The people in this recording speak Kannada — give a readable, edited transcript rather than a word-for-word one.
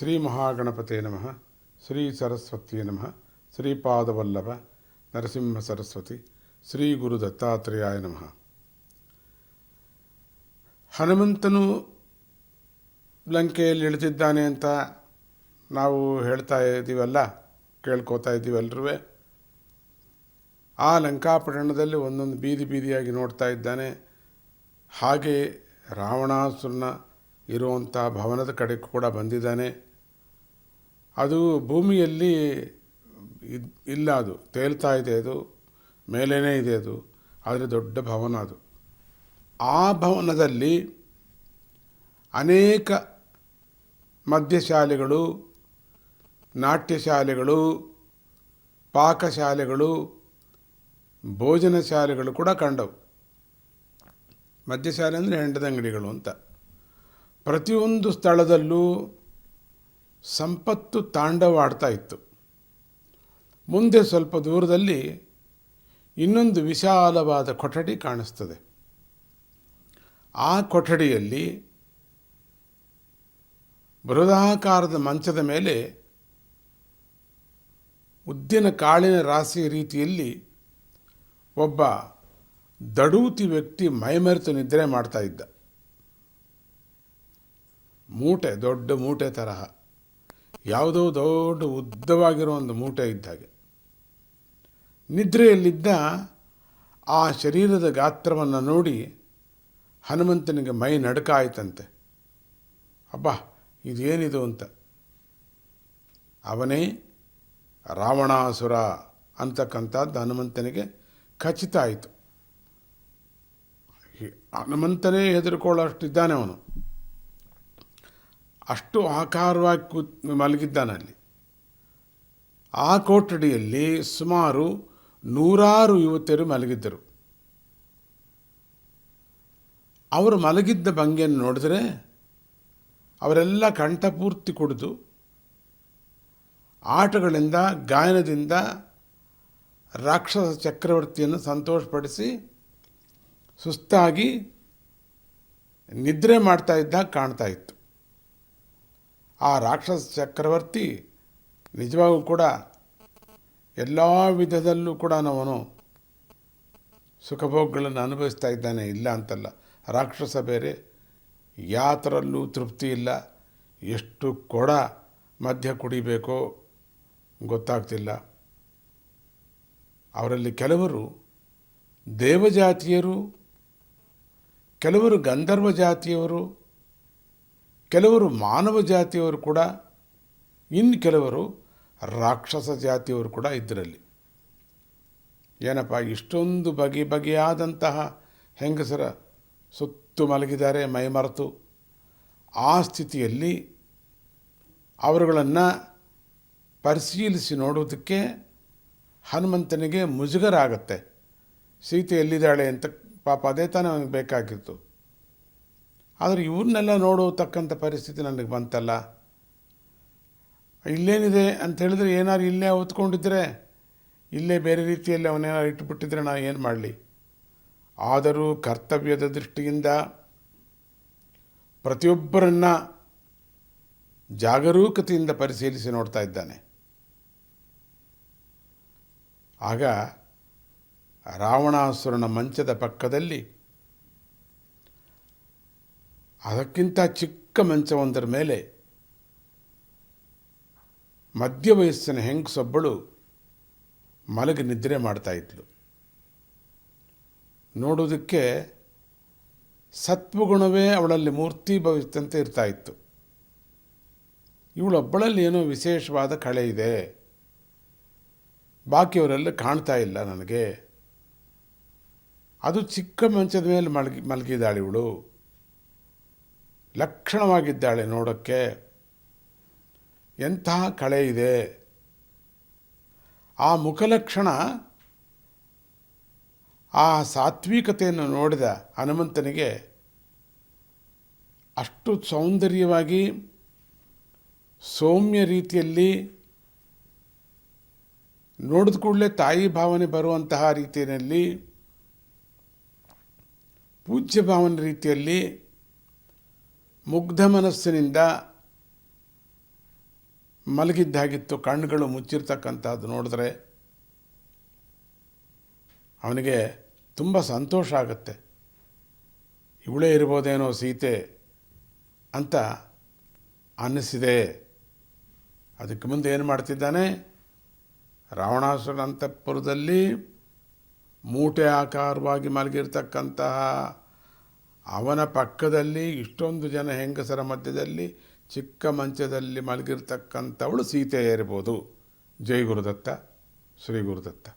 ಶ್ರೀ ಮಹಾಗಣಪತೆ ನಮಃ. ಶ್ರೀ ಸರಸ್ವತಿಯೇ ನಮಃ. ಶ್ರೀಪಾದವಲ್ಲಭ ನರಸಿಂಹ ಸರಸ್ವತಿ ಶ್ರೀ ಗುರು ದತ್ತಾತ್ರೇಯಾಯ ನಮಃ. ಹನುಮಂತನು ಲಂಕೆಯಲ್ಲಿ ಇಳಿದಿದ್ದಾನೆ ಅಂತ ನಾವು ಹೇಳ್ತಾ ಇದ್ದೀವಲ್ಲ, ಕೇಳ್ಕೋತಾ ಇದ್ದೀವಿ ಎಲ್ಲರೂ. ಆ ಲಂಕಾಪಟ್ಟಣದಲ್ಲಿ ಒಂದೊಂದು ಬೀದಿ ಬೀದಿಯಾಗಿ ನೋಡ್ತಾ ಇದ್ದಾನೆ. ಹಾಗೆ ರಾವಣಾಸುರನ ಇರುವಂಥ ಭವನದ ಕಡೆ ಕೂಡ ಬಂದಿದ್ದಾನೆ. ಅದು ಭೂಮಿಯಲ್ಲಿ ಇಲ್ಲ, ಅದು ತೇಲ್ತಾ ಇದೆ, ಅದು ಮೇಲೇ ಇದೆ, ಅದು ಆದರೆ ದೊಡ್ಡ ಭವನ ಅದು. ಆ ಭವನದಲ್ಲಿ ಅನೇಕ ಮದ್ಯಶಾಲೆಗಳು, ನಾಟ್ಯಶಾಲೆಗಳು, ಪಾಕಶಾಲೆಗಳು, ಭೋಜನ ಶಾಲೆಗಳು ಕೂಡ ಕಂಡವು. ಮದ್ಯಶಾಲೆ ಅಂದರೆ ಹೆಂಡದ ಅಂಗಡಿಗಳು ಅಂತ. ಪ್ರತಿಯೊಂದು ಸ್ಥಳದಲ್ಲೂ ಸಂಪತ್ತು ತಾಂಡವಾಡ್ತಾ ಇತ್ತು. ಮುಂದೆ ಸ್ವಲ್ಪ ದೂರದಲ್ಲಿ ಇನ್ನೊಂದು ವಿಶಾಲವಾದ ಕೊಠಡಿ ಕಾಣಿಸ್ತದೆ. ಆ ಕೊಠಡಿಯಲ್ಲಿ ಬೃಹದಾಕಾರದ ಮಂಚದ ಮೇಲೆ ಉದ್ದಿನ ಕಾಳಿನ ರಾಶಿ ರೀತಿಯಲ್ಲಿ ಒಬ್ಬ ದಡೂತಿ ವ್ಯಕ್ತಿ ಮೈಮರೆತು ನಿದ್ರೆ ಮಾಡ್ತಾ ಇದ್ದ. ಮೂಟೆ, ದೊಡ್ಡ ಮೂಟೆ ತರಹ, ಯಾವುದೋ ದೊಡ್ಡ ಉದ್ದವಾಗಿರೋ ಒಂದು ಮೂಟೆ ಇದ್ದ ಹಾಗೆ. ನಿದ್ರೆಯಲ್ಲಿದ್ದ ಆ ಶರೀರದ ಗಾತ್ರವನ್ನು ನೋಡಿ ಹನುಮಂತನಿಗೆ ಮೈ ನಡುಕ ಆಯ್ತಂತೆ. ಅಬ್ಬಾ, ಇದೇನಿದು ಅಂತ. ಅವನೇ ರಾವಣಾಸುರ ಅಂತಕ್ಕಂಥದ್ದು ಹನುಮಂತನಿಗೆ ಖಚಿತ ಆಯಿತು. ಹನುಮಂತನೇ ಹೆದರ್ಕೊಳ್ಳೋಷ್ಟಿದ್ದಾನೆ ಅವನು. ಅಷ್ಟು ಆಕಾರವಾಗಿ ಮಲಗಿದ್ದಾನಲ್ಲಿ. ಆ ಕೊಠಡಿಯಲ್ಲಿ ಸುಮಾರು 100 ಯುವತಿಯರು ಮಲಗಿದ್ದರು. ಅವರು ಮಲಗಿದ್ದ ಭಂಗಿಯನ್ನು ನೋಡಿದ್ರೆ ಅವರೆಲ್ಲ ಕಂಠಪೂರ್ತಿ ಕುಡಿದು ಆಟಗಳಿಂದ, ಗಾಯನದಿಂದ ರಾಕ್ಷಸ ಚಕ್ರವರ್ತಿಯನ್ನು ಸಂತೋಷಪಡಿಸಿ ಸುಸ್ತಾಗಿ ನಿದ್ರೆ ಮಾಡ್ತಾ ಇದ್ದಾಗ ಕಾಣ್ತಾ ಇತ್ತು. ಆ ರಾಕ್ಷಸ ಚಕ್ರವರ್ತಿ ನಿಜವಾಗೂ ಕೂಡ ಎಲ್ಲ ವಿಧದಲ್ಲೂ ಕೂಡ ಅವನು ಸುಖಭೋಗಗಳನ್ನು ಅನುಭವಿಸ್ತಾ ಇದ್ದಾನೆ, ಇಲ್ಲ ಅಂತಲ್ಲ. ರಾಕ್ಷಸ ಬೇರೆ, ಯಾತರಲ್ಲೂ ತೃಪ್ತಿ ಇಲ್ಲ. ಎಷ್ಟು ಕೊಡ ಮದ್ಯ ಕುಡಿಬೇಕೋ ಗೊತ್ತಾಗ್ತಿಲ್ಲ. ಅವರಲ್ಲಿ ಕೆಲವರು ದೇವಜಾತಿಯರು, ಕೆಲವರು ಗಂಧರ್ವ ಜಾತಿಯವರು, ಕೆಲವರು ಮಾನವ ಜಾತಿಯವರು ಕೂಡ, ಇನ್ನು ಕೆಲವರು ರಾಕ್ಷಸ ಜಾತಿಯವರು ಕೂಡ ಇದರಲ್ಲಿ. ಏನಪ್ಪ, ಇಷ್ಟೊಂದು ಬಗೆಯಾದಂತಹ ಹೆಂಗಸರ ಸುತ್ತು ಮಲಗಿದ್ದಾರೆ ಮೈಮರೆತು. ಆ ಸ್ಥಿತಿಯಲ್ಲಿ ಅವರುಗಳನ್ನು ಪರಿಶೀಲಿಸಿ ನೋಡುವುದಕ್ಕೆ ಹನುಮಂತನಿಗೆ ಮುಜುಗರ ಆಗುತ್ತೆ. ಸೀತೆ ಎಲ್ಲಿದ್ದಾಳೆ ಅಂತ, ಪಾಪ ಅದೇ ತಾನೇ ಅವನಿಗೆ ಬೇಕಾಗಿತ್ತು. ಆದರೆ ಇವ್ರನ್ನೆಲ್ಲ ನೋಡತಕ್ಕಂಥ ಪರಿಸ್ಥಿತಿ ನನಗೆ ಬಂತಲ್ಲ. ಇಲ್ಲೇನಿದೆ ಅಂತ ಹೇಳಿದ್ರೆ, ಏನಾದ್ರು ಇಲ್ಲೇ ಹೊತ್ಕೊಂಡಿದ್ರೆ, ಇಲ್ಲೇ ಬೇರೆ ರೀತಿಯಲ್ಲಿ ಅವನೇನಾರು ಇಟ್ಟುಬಿಟ್ಟಿದ್ರೆ ನಾನು ಏನು ಮಾಡಲಿ. ಆದರೂ ಕರ್ತವ್ಯದ ದೃಷ್ಟಿಯಿಂದ ಪ್ರತಿಯೊಬ್ಬರನ್ನ ಜಾಗರೂಕತೆಯಿಂದ ಪರಿಶೀಲಿಸಿ ನೋಡ್ತಾ ಇದ್ದಾನೆ. ಆಗ ರಾವಣಾಸುರನ ಮಂಚದ ಪಕ್ಕದಲ್ಲಿ ಅದಕ್ಕಿಂತ ಚಿಕ್ಕ ಮಂಚವೊಂದರ ಮೇಲೆ ಮಧ್ಯ ವಯಸ್ಸಿನ ಹೆಂಗಸೊಬ್ಬಳು ಮಲಗಿ ನಿದ್ರೆ ಮಾಡ್ತಾ ಇದ್ಳು. ನೋಡೋದಕ್ಕೆ ಸತ್ವಗುಣವೇ ಅವಳಲ್ಲಿ ಮೂರ್ತಿಭವಿಸಿದಂತೆ ಇರ್ತಾ ಇತ್ತು. ಇವಳೊಬ್ಬಳಲ್ಲಿ ಏನೋ ವಿಶೇಷವಾದ ಕಳೆ ಇದೆ, ಬಾಕಿಯವರೆಲ್ಲ ಕಾಣ್ತಾ ಇಲ್ಲ ನನಗೆ. ಅದು ಚಿಕ್ಕ ಮಂಚದ ಮೇಲೆ ಮಲಗಿದ್ದಾಳೆ ಇವಳು. ಲಕ್ಷಣವಾಗಿದ್ದಾಳೆ ನೋಡೋಕ್ಕೆ. ಎಂತಹ ಕಳೆ ಇದೆ. ಆ ಮುಖಲಕ್ಷಣ, ಆ ಸಾತ್ವಿಕತೆಯನ್ನು ನೋಡಿದ ಹನುಮಂತನಿಗೆ ಅಷ್ಟು ಸೌಂದರ್ಯವಾಗಿ, ಸೌಮ್ಯ ರೀತಿಯಲ್ಲಿ, ನೋಡಿದ ಕೂಡಲೇ ತಾಯಿ ಭಾವನೆ ಬರುವಂತಹ ರೀತಿಯಲ್ಲಿ, ಪೂಜ್ಯ ಭಾವನೆ ರೀತಿಯಲ್ಲಿ, ಮುಗ್ಧ ಮನಸ್ಸಿನಿಂದ ಮಲಗಿದ್ದಾಗಿತ್ತು, ಕಣ್ಣುಗಳು ಮುಚ್ಚಿರ್ತಕ್ಕಂಥದ್ದು ನೋಡಿದ್ರೆ ಅವನಿಗೆ ತುಂಬ ಸಂತೋಷ ಆಗುತ್ತೆ. ಇವಳೇ ಇರ್ಬೋದೇನೋ ಸೀತೆ ಅಂತ ಅನ್ನಿಸಿದೆ. ಅದಕ್ಕೆ ಮುಂದೆ ಏನು ಮಾಡ್ತಿದ್ದಾನೆ, ರಾವಣಾಸುರನ ಅಂತಃಪುರದಲ್ಲಿ ಮೂಟೆ ಆಕಾರವಾಗಿ ಮಲಗಿರ್ತಕ್ಕಂತಹ ಅವನ ಪಕ್ಕದಲ್ಲಿ ಇಷ್ಟೊಂದು ಜನ ಹೆಂಗಸರ ಮಧ್ಯದಲ್ಲಿ ಚಿಕ್ಕ ಮಂಚದಲ್ಲಿ ಮಲಗಿರ್ತಕ್ಕಂಥವಳು ಸೀತೆ ಇರ್ಬೋದು. ಜೈ ಗುರುದತ್ತ, ಶ್ರೀ ಗುರುದತ್ತ.